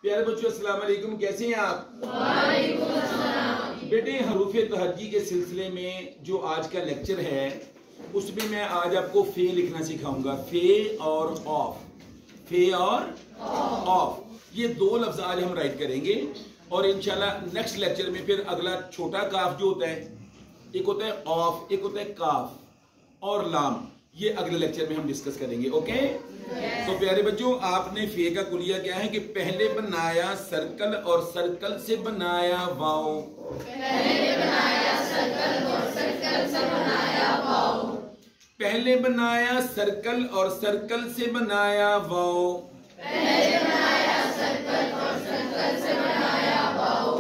प्यारे बच्चों अस्सलाम वालेकुम, कैसे हैं आप? वालेकुम अस्सलाम। बेटे हरूफ तहज्जी के सिलसिले में जो आज का लेक्चर है उसमें मैं आज आपको फे लिखना सिखाऊंगा। फे और ऑफ, फे और ऑफ, ये दो लफ्ज आज हम राइट करेंगे और इंशाल्लाह नेक्स्ट लेक्चर में फिर अगला छोटा काफ जो होता है, एक होता है ऑफ, एक होता है काफ और लाम, ये अगले लेक्चर में हम डिस्कस करेंगे। ओके तो प्यारे बच्चों, आपने फे का कुलिया क्या है कि पहले बनाया सर्कल और सर्कल से बनाया वाओ, पहले बनाया सर्कल और सर्कल से बनाया वाओ, पहले बनाया सर्कल और सर्कल से बनाया वाओ, पहले बनाया सर्कल और सर्कल से बनाया वाओ,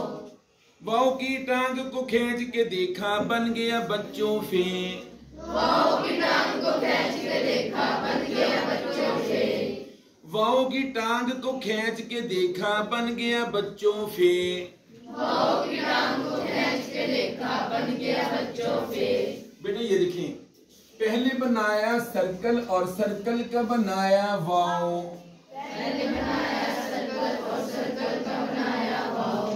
वाओ की टांग को खींच के देखा बन गया बच्चों फे, वाओ की टांग को खींच के देखा बन गया बच्चों फे, वाओ की टांग को खींच के देखा बन गया बच्चों फे, वाओ की टांग को खींच के देखा बन गया बच्चों फे। बेटे ये देखें, पहले बनाया सर्कल और सर्कल का बनाया वाओ, पहले बनाया सर्कल और सर्कल का बनाया वाओ,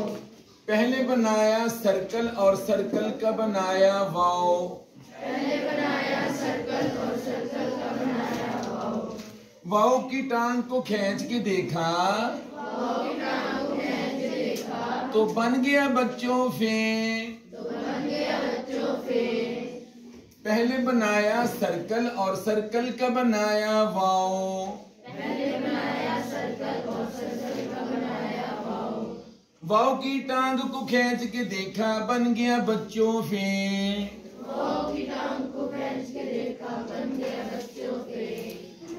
पहले बनाया सर्कल और सर्कल का बनाया वाओ, पहले बनाया सर्कल और सर्कल का बनाया वाओ, वाओ की टांग को खींच के देखा, वाओ की टांग को खींच के देखा तो बन गया बच्चों फे, तो बन गया बच्चों फे, पहले बनाया सर्कल और सर्कल का बनाया वाओ, पहले बनाया सर्कल और सर्कल का बनाया वाओ, वाओ की टांग को खींच के देखा बन गया बच्चों फे, वाओ की टांग को खींच के देखा बन गया बच्चों फे।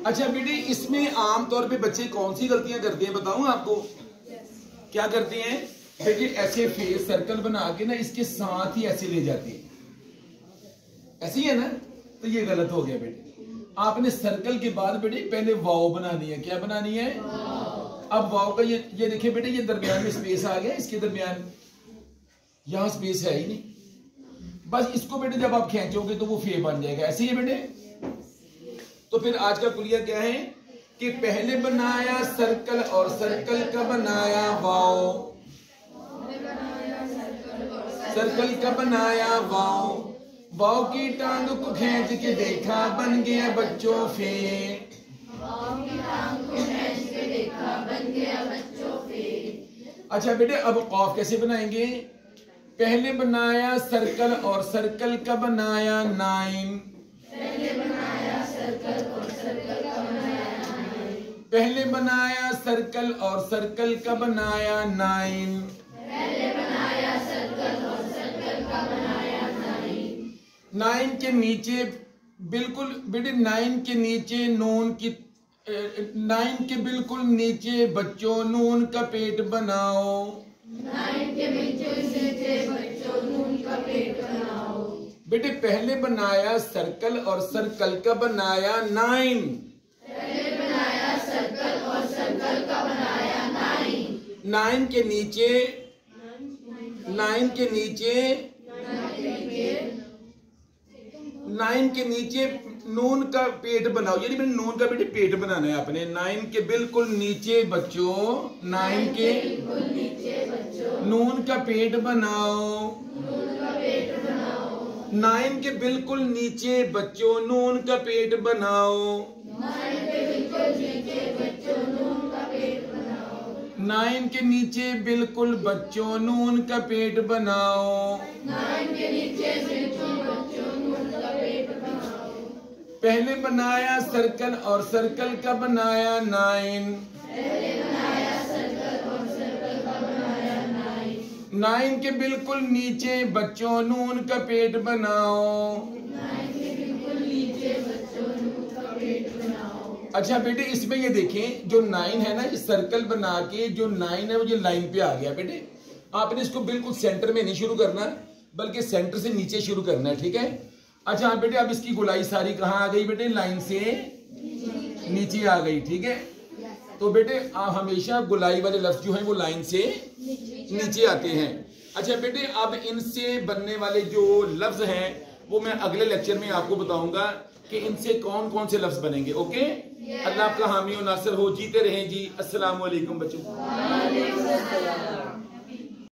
अच्छा बेटी, इसमें आमतौर पे बच्चे कौन सी गलतियां करते हैं बताऊं आपको? क्या करते हैं? देखिए ऐसे फे सर्कल बना के ना इसके साथ ही ऐसे ले जाते हैं, ऐसी है ना, तो ये गलत हो गया बेटे। आपने सर्कल के बाद बेटे पहले वाओ बनानी है। क्या बनानी है? अब वाओ का ये देखिए बेटे, ये दरमियान में स्पेस आ गया, इसके दरमियान यहां स्पेस है ही नहीं, बस इसको बेटे जब आप खींचोगे तो वो फे बन जाएगा। ऐसे ही है बेटे। तो फिर आज का कुलिया क्या है कि पहले बनाया सर्कल और सर्कल का बनाया वाओ, सर्कल का बनाया वाओ, वाओ की टांग को खींच के देखा बन गया बच्चों फे, वाओ की टांग को खींच के देखा बन गया बच्चों फे। अच्छा बेटे, अब कॉफ कैसे बनाएंगे? पहले बनाया सर्कल और सर्कल का बनाया नाइन, पहले बनाया सर्कल और सर्कल का बनाया नाइन, पहले बनाया सर्कल और सर्कल का बनाया नाइन, पहले बनाया सर्कल और सर्कल का बनाया नाइन, नाइन के नीचे बिल्कुल बेटे, नाइन के नीचे नून की, नाइन के बिल्कुल नीचे बच्चों नून का पेट बनाओ, नाइन के नीचे बच्चों नून का पेट बनाओ। बेटे पहले बनाया सर्कल और सर्कल का बनाया नाइन, पहले बनाया सर्कल और सर्कल का बनाया नाइन, नाइन के नीचे, नाइन के नीचे, नाइन के नीचे नून का पेट बनाओ, यानी मैंने नून का बेटे पेट बनाना है आपने। नाइन के बिल्कुल नीचे बच्चों, नाइन के नीचे बच्चों नून का पेट बनाओ, नून का पेट बनाओ, नाइन के बिल्कुल नीचे बच्चों नून का पेट बनाओ, नाइन के बिल्कुल नीचे बच्चों नून का पेट बनाओ, नाइन के नीचे बिल्कुल बच्चों नून का पेट बनाओ, नाइन के नीचे बिल्कुल बच्चों नून का पेट बनाओ, पहले बनाया सर्कल और सर्कल का बनाया नाइन, पहले बनाया सर्कल और सर्कल का बनाया नाइन, नाइन के बिल्कुल नीचे बच्चों नून का पेट बनाओ, नाइन के बिल्कुल नीचे बच्चों नून का पेट बनाओ। अच्छा बेटे, इसमें ये देखें, जो नाइन है ना, ये सर्कल बना के जो नाइन है वो ये लाइन पे आ गया। बेटे आपने इसको बिल्कुल सेंटर में नहीं शुरू करना, बल्कि सेंटर से नीचे शुरू करना है, ठीक है? अच्छा हाँ बेटे, अब इसकी गुलाई सारी कहाँ आ गई बेटे? लाइन से नीचे आ गई, ठीक है? तो बेटे आप हमेशा गुलाई वाले लफ्ज जो हैं वो लाइन से नीचे आते हैं। अच्छा बेटे, अब इनसे बनने वाले जो लफ्ज हैं वो मैं अगले लेक्चर में आपको बताऊंगा कि इनसे कौन कौन से लफ्ज बनेंगे। ओके, अल्लाह आपका हामी और नासिर हो। जीते रहें जी। अस्सलाम वालेकुम बच्चों। सलाम।